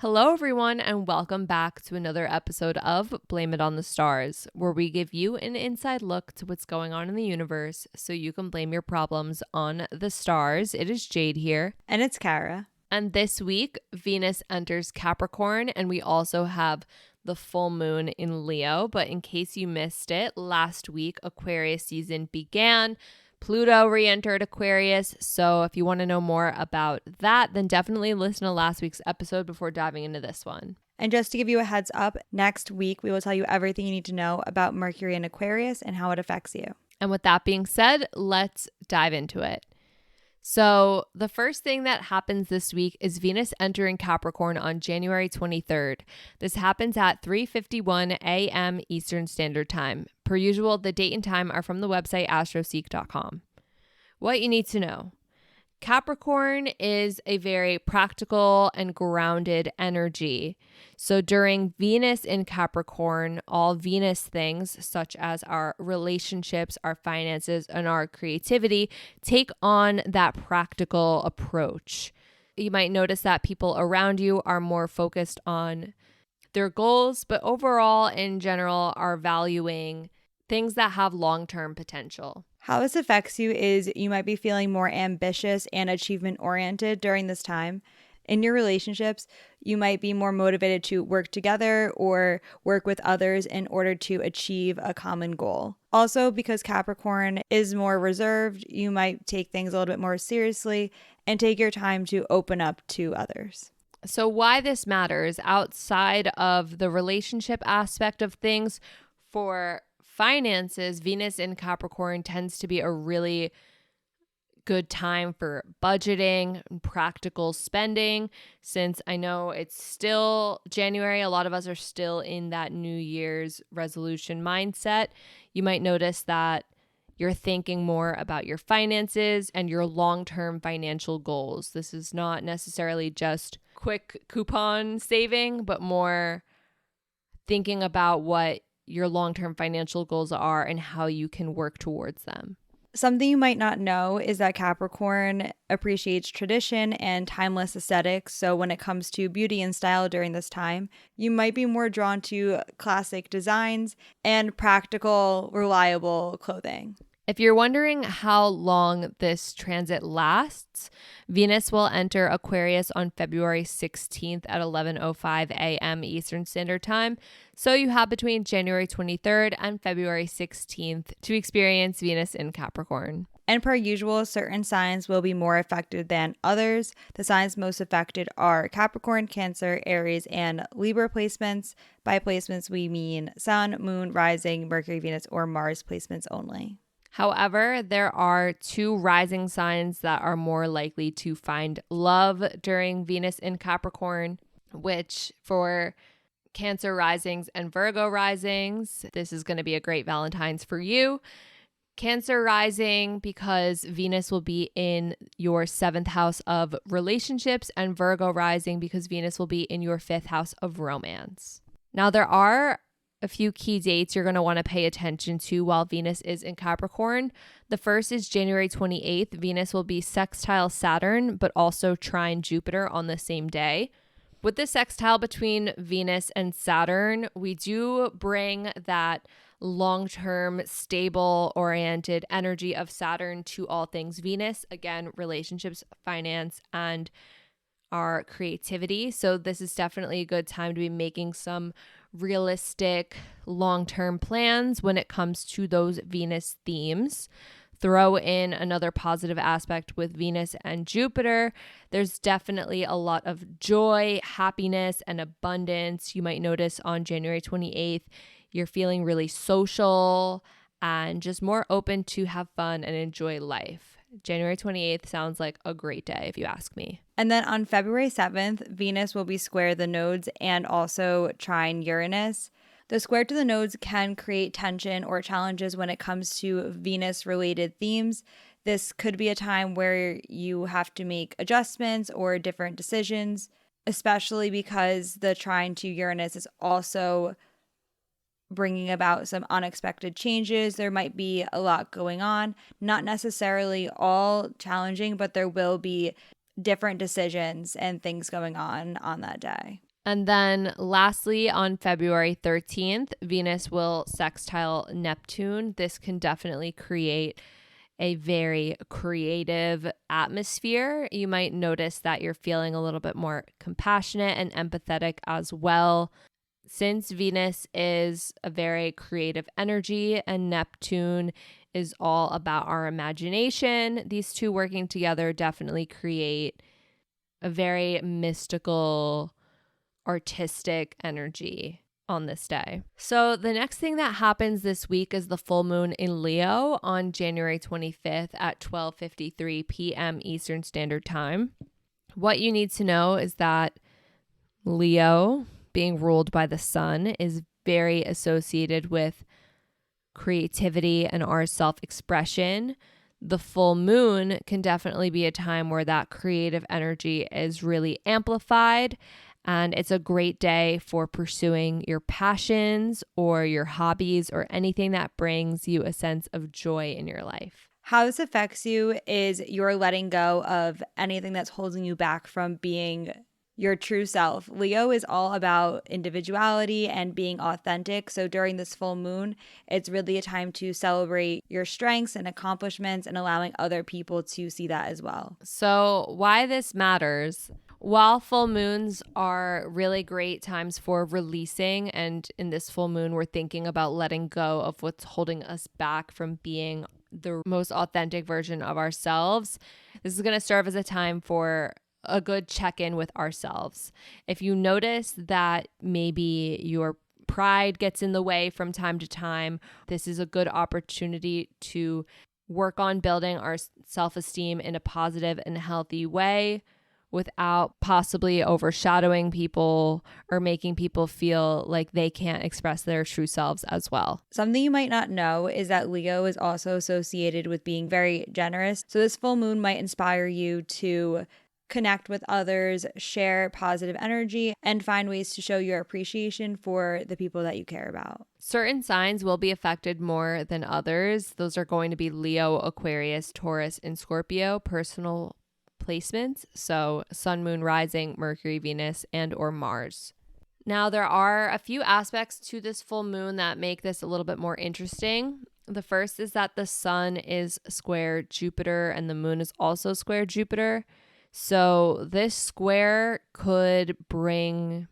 Hello, everyone, and welcome back to another episode of Blame It on the Stars, where we give you an inside look to what's going on in the universe so you can blame your problems on the stars. It is Jade here. And it's Kara. And this week, Venus enters Capricorn, and we also have the full moon in Leo. But in case you missed it, last week, Aquarius season began. Pluto re-entered Aquarius, so if you want to know more about that, then definitely listen to last week's episode before diving into this one. And just to give you a heads up, next week we will tell you everything you need to know about Mercury in Aquarius and how it affects you. And with that being said, let's dive into it. So the first thing that happens this week is Venus entering Capricorn on January 23rd. This happens at 3:51 a.m. Eastern Standard Time. Per usual, the date and time are from the website astroseek.com. What you need to know. Capricorn is a very practical and grounded energy. So during Venus in Capricorn, all Venus things such as our relationships, our finances, and our creativity take on that practical approach. You might notice that people around you are more focused on their goals, but overall, in general, are valuing things that have long-term potential. How this affects you is you might be feeling more ambitious and achievement-oriented during this time. In your relationships, you might be more motivated to work together or work with others in order to achieve a common goal. Also, because Capricorn is more reserved, you might take things a little bit more seriously and take your time to open up to others. So why this matters outside of the relationship aspect of things, for finances, Venus in Capricorn tends to be a really good time for budgeting and practical spending. Since I know it's still January, a lot of us are still in that New Year's resolution mindset. You might notice that you're thinking more about your finances and your long-term financial goals. This is not necessarily just quick coupon saving, but more thinking about what your long-term financial goals are and how you can work towards them. Something you might not know is that Capricorn appreciates tradition and timeless aesthetics. So when it comes to beauty and style during this time, you might be more drawn to classic designs and practical, reliable clothing. If you're wondering how long this transit lasts, Venus will enter Aquarius on February 16th at 11:05 a.m. Eastern Standard Time. So you have between January 23rd and February 16th to experience Venus in Capricorn. And per usual, certain signs will be more affected than others. The signs most affected are Capricorn, Cancer, Aries, and Libra placements. By placements, we mean Sun, Moon, Rising, Mercury, Venus, or Mars placements only. However, there are two rising signs that are more likely to find love during Venus in Capricorn, which for Cancer risings and Virgo risings, this is going to be a great Valentine's for you. Cancer rising because Venus will be in your 7th house of relationships, and Virgo rising because Venus will be in your 5th house of romance. Now, there are a few key dates you're going to want to pay attention to while Venus is in Capricorn. The first is January 28th. Venus will be sextile Saturn, but also trine Jupiter on the same day. With the sextile between Venus and Saturn, we do bring that long-term, stable-oriented energy of Saturn to all things Venus. Again, relationships, finance, and our creativity. So this is definitely a good time to be making some realistic long-term plans when it comes to those Venus themes. Throw in another positive aspect with Venus and Jupiter. There's definitely a lot of joy, happiness, and abundance. You might notice on January 28th, you're feeling really social and just more open to have fun and enjoy life. January 28th sounds like a great day if you ask me. And then on February 7th, Venus will be square the nodes and also trine Uranus. The square to the nodes can create tension or challenges when it comes to Venus-related themes. This could be a time where you have to make adjustments or different decisions, especially because the trine to Uranus is also bringing about some unexpected changes. There might be a lot going on, not necessarily all challenging, but there will be different decisions and things going on that day. And then lastly, on February 13th, Venus will sextile Neptune. This can definitely create a very creative atmosphere. You might notice that you're feeling a little bit more compassionate and empathetic as well. Since Venus is a very creative energy and Neptune is all about our imagination, these two working together definitely create a very mystical, artistic energy on this day. So the next thing that happens this week is the full moon in Leo on January 25th at 12:53 p.m. Eastern Standard Time. What you need to know is that Leo, being ruled by the sun, is very associated with creativity and our self-expression. The full moon can definitely be a time where that creative energy is really amplified. And it's a great day for pursuing your passions or your hobbies or anything that brings you a sense of joy in your life. How this affects you is you're letting go of anything that's holding you back from being your true self. Leo is all about individuality and being authentic. So during this full moon, it's really a time to celebrate your strengths and accomplishments and allowing other people to see that as well. So why this matters: while full moons are really great times for releasing, and in this full moon, we're thinking about letting go of what's holding us back from being the most authentic version of ourselves, this is going to serve as a time for a good check-in with ourselves. If you notice that maybe your pride gets in the way from time to time, this is a good opportunity to work on building our self-esteem in a positive and healthy way without possibly overshadowing people or making people feel like they can't express their true selves as well. Something you might not know is that Leo is also associated with being very generous. So this full moon might inspire you to connect with others, share positive energy, and find ways to show your appreciation for the people that you care about. Certain signs will be affected more than others. Those are going to be Leo, Aquarius, Taurus, and Scorpio, personal placements. So Sun, Moon, Rising, Mercury, Venus, and or Mars. Now, there are a few aspects to this full moon that make this a little bit more interesting. The first is that the sun is square Jupiter and the moon is also square Jupiter. So this square could bring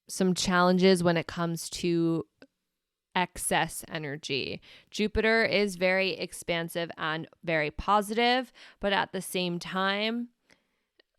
some challenges when it comes to excess energy. Jupiter is very expansive and very positive, but at the same time,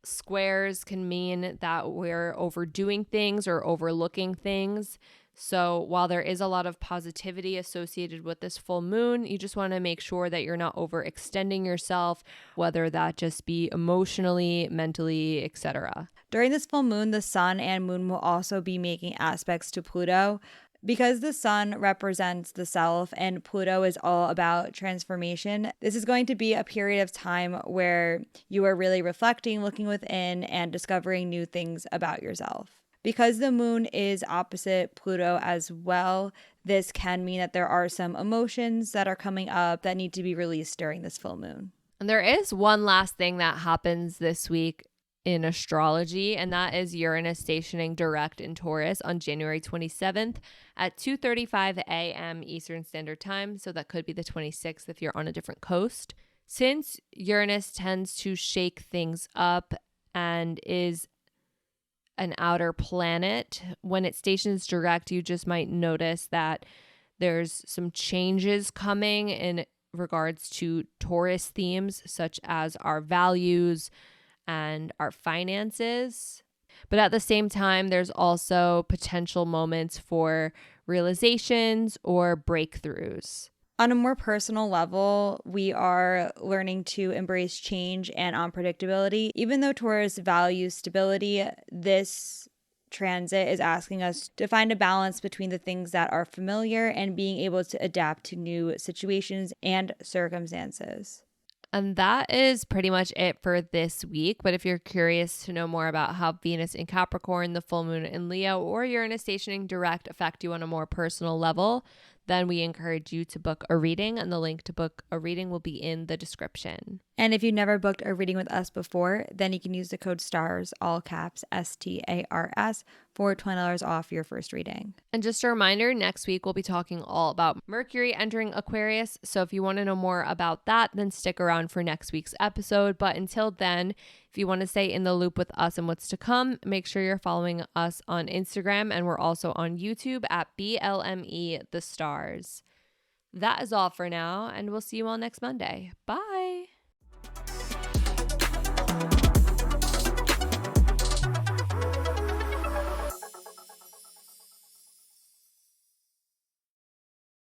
squares can mean that we're overdoing things or overlooking things. So while there is a lot of positivity associated with this full moon, you just want to make sure that you're not overextending yourself, whether that just be emotionally, mentally, etc. During this full moon, the sun and moon will also be making aspects to Pluto. Because the sun represents the self and Pluto is all about transformation, this is going to be a period of time where you are really reflecting, looking within, and discovering new things about yourself. Because the moon is opposite Pluto as well, this can mean that there are some emotions that are coming up that need to be released during this full moon. And there is one last thing that happens this week in astrology, and that is Uranus stationing direct in Taurus on January 27th at 2:35 a.m. Eastern Standard Time. So that could be the 26th if you're on a different coast. Since Uranus tends to shake things up and is an outer planet, when it stations direct, you just might notice that there's some changes coming in regards to Taurus themes, such as our values and our finances. But at the same time, there's also potential moments for realizations or breakthroughs. On a more personal level, we are learning to embrace change and unpredictability. Even though Taurus values stability, this transit is asking us to find a balance between the things that are familiar and being able to adapt to new situations and circumstances. And that is pretty much it for this week. But if you're curious to know more about how Venus in Capricorn, the full moon in Leo, or Uranus stationing direct affect you on a more personal level, then we encourage you to book a reading. And the link to book a reading will be in the description. And if you've never booked a reading with us before, then you can use the code STARS, all caps, STARS, for $20 off your first reading. And just a reminder, next week we'll be talking all about Mercury entering Aquarius. So if you want to know more about that, then stick around for next week's episode. But until then, if you want to stay in the loop with us and what's to come, make sure you're following us on Instagram. And we're also on YouTube at BLME The Stars. That is all for now, and we'll see you all next Monday. Bye.